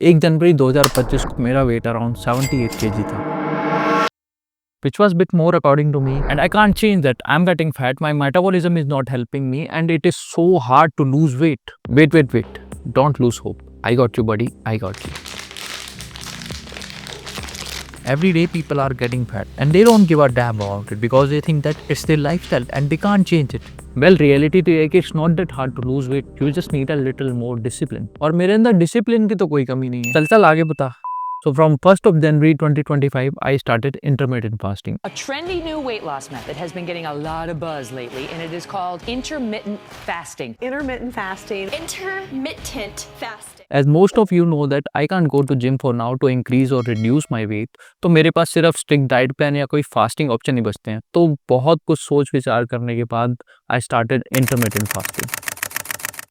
1 जनवरी 2025 को मेरा wait around 78 kg था, which was bit more according to me, and I can't change that. I'm getting fat, my metabolism is not helping me, and it is so hard to lose weight. Wait. Don't lose hope. I got you, buddy. I got you. Every day people are getting fat and they don't give a damn about it because they think that it's their lifestyle and they can't change it. Well, reality तो है कि it's not that hard to lose weight. You just need a little more discipline. और मेरे अंदर discipline की तो कोई कमी नहीं है. चल आगे बता. So from 1st of January 2025, I started intermittent fasting. A trendy new weight loss method has been getting a lot of buzz lately, and it is called intermittent fasting. Intermittent fasting. Intermittent fasting. As most of you know that I can't go to gym for now to increase or reduce my weight, तो मेरे पास सिर्फ strict diet plan या कोई fasting option नहीं बचते हैं. तो बहुत कुछ सोच विचार करने के बाद I started intermittent fasting.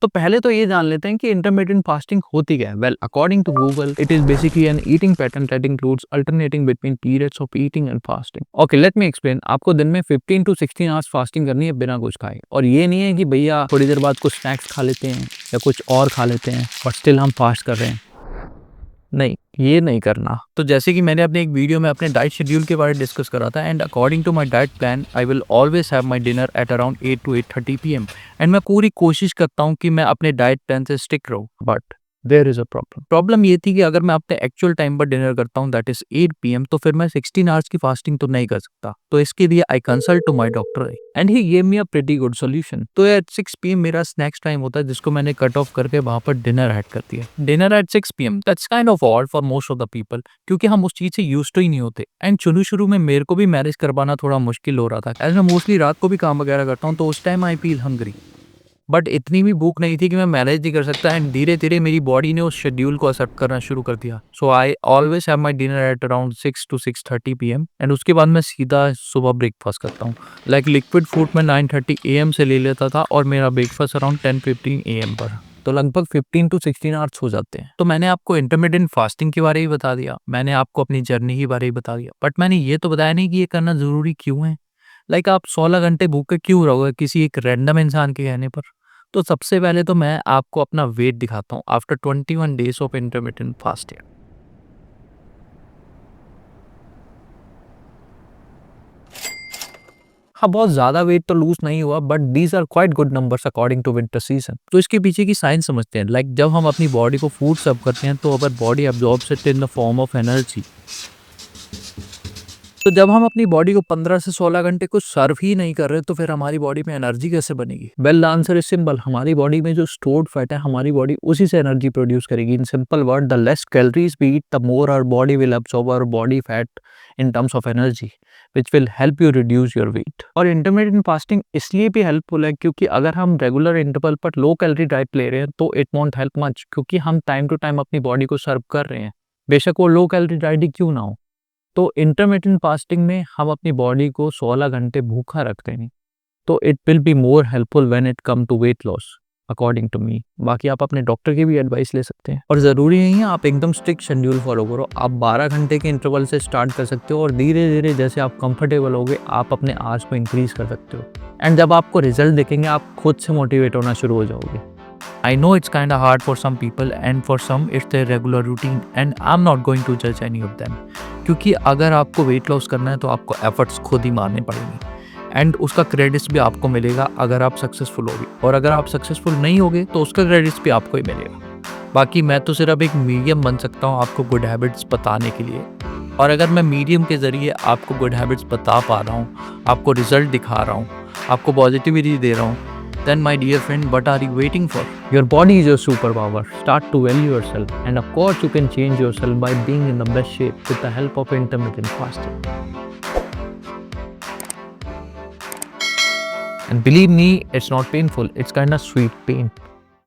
तो पहले तो ये जान लेते हैं कि इंटरमिटेंट फास्टिंग होती क्या है. Well, according to Google, it is basically an eating pattern that includes alternating between periods of eating and fasting. Okay, let me explain. आपको दिन में 15 to 16 आवर्स फास्टिंग करनी है बिना कुछ खाए. और ये नहीं है कि भैया थोड़ी देर बाद कुछ स्नैक्स खा लेते हैं या कुछ और खा लेते हैं बट स्टिल हम फास्ट कर रहे हैं. नहीं, ये नहीं करना. तो जैसे कि मैंने अपने एक वीडियो में अपने डाइट शेड्यूल के बारे में डिस्कस करा था, and according to my diet plan I will always have my dinner at around 8 to 8:30 PM. And मैं पूरी कोशिश करता हूँ कि मैं अपने डाइट प्लान से स्टिक रहूँ. But there is a problem ये थी कि अगर मैं अपने एक्चुअल टाइम पर डिनर करता हूँ दैट इज 8 PM, तो फिर मैं 16 आवर्स की फास्टिंग तो नहीं कर सकता. तो इसके लिए I consult to my doctor and he give me a pretty good solution. तो एट 6 PM मेरा स्नैक्स टाइम होता है जिसको मैंने कट ऑफ करके वहां पर डिनर ऐड कर दिया. Dinner eight 6 PM, that's kind of odd for most of the people, क्योंकि हम उस चीज से यूज्ड तो ही नहीं होते. एंड शुरू में मेरे को भी मैनेज करवाना थोड़ा मुश्किल हो रहा था, एज मैं मोस्टली रात को भी काम वगैरह करता हूँ, तो उस time I feel hungry. But इतनी भी भूख नहीं थी कि मैं मैनेज नहीं कर सकता, एंड धीरे धीरे मेरी बॉडी ने उस शेड्यूल को एक्सेप्ट करना शुरू कर दिया. So I always have my dinner at around 6 to 6:30 PM, and उसके बाद मैं सीधा सुबह ब्रेकफास्ट करता हूँ. लाइक लिक्विड फूड मैं 9:30 AM से ले लेता था और मेरा ब्रेकफास्ट अराउंड 10:15 AM पर. तो लगभग 15 to 16 आवर्स हो जाते हैं. तो मैंने आपको इंटरमिटेंट फास्टिंग के बारे में बता दिया, मैंने आपको अपनी जर्नी के बारे में बता दिया, बट मैंने ये तो बताया नहीं कि ये करना जरूरी क्यों है. लाइक आप 16 घंटे भूखे क्यों रहोगे किसी एक रैंडम इंसान के कहने पर. तो सबसे पहले तो मैं आपको अपना वेट दिखाता हूँ after 21 days of intermittent fasting. हाँ, बहुत ज़्यादा वेट तो लूज नहीं हुआ, but these are quite good numbers according to winter season. तो इसके पीछे की साइंस समझते हैं. लाइक जब हम अपनी बॉडी को फूड सर्व करते हैं तो our body absorbs it in the form of energy. तो जब हम अपनी बॉडी को 15 से 16 घंटे कुछ सर्व ही नहीं कर रहे तो फिर हमारी बॉडी में एनर्जी कैसे बनेगी. Well, the answer is simple. हमारी बॉडी में जो स्टोर्ड फैट है, हमारी बॉडी उसी से एनर्जी प्रोड्यूस करेगी. In simple word, the less calories we eat the more our body will absorb our body fat in terms of energy, which will help you reduce your weight. और intermittent fasting इसलिए भी helpful है क्योंकि अगर हम regular interval पर low calorie diet ले रहे हैं तो इट वॉन्ट हेल्प मच, क्योंकि हम टाइम टू टाइम अपनी बॉडी को सर्व कर रहे हैं, बेशक वो लो कैलोरी डाइट ही क्यों ना हो. तो इंटरमिटेंट फास्टिंग में हम अपनी बॉडी को 16 घंटे भूखा रखते हैं. तो it will be more helpful when it come to weight loss according to me. बाकी आप अपने डॉक्टर की भी एडवाइस ले सकते हैं, और ज़रूरी नहीं है आप एकदम स्ट्रिक्ट शेड्यूल फॉलो करो. आप 12 घंटे के इंटरवल से स्टार्ट कर सकते हो और धीरे धीरे जैसे आप कंफर्टेबल होगे आप अपने आवर्स को इंक्रीज कर सकते हो. एंड जब आपको रिजल्ट दिखेंगे आप खुद से मोटिवेट होना शुरू हो जाओगे. I know it's kind of hard for some people and for some it's their regular routine, and I'm not going to judge any of them. क्योंकि अगर आपको वेट लॉस करना है तो आपको एफर्ट्स खुद ही मारने पड़ेंगे, एंड उसका क्रेडिट्स भी आपको मिलेगा अगर आप सक्सेसफुल होगे, और अगर आप सक्सेसफुल नहीं होगे तो उसका क्रेडिट्स भी आपको ही मिलेगा. बाकी मैं तो सिर्फ एक मीडियम बन सकता हूँ आपको गुड हैबिट्स बताने के लिए, और अगर मैं मीडियम के ज़रिए आपको गुड हैबिट्स बता पा रहा हूँ, आपको रिजल्ट दिखा रहा हूँ, आपको पॉजिटिविटी दे रहा हूँ, then my dear friend, what are you waiting for? Your body is your superpower. Start to value yourself, and of course you can change yourself by being in the best shape with the help of intermittent fasting. And believe me, it's not painful, it's kind of sweet pain.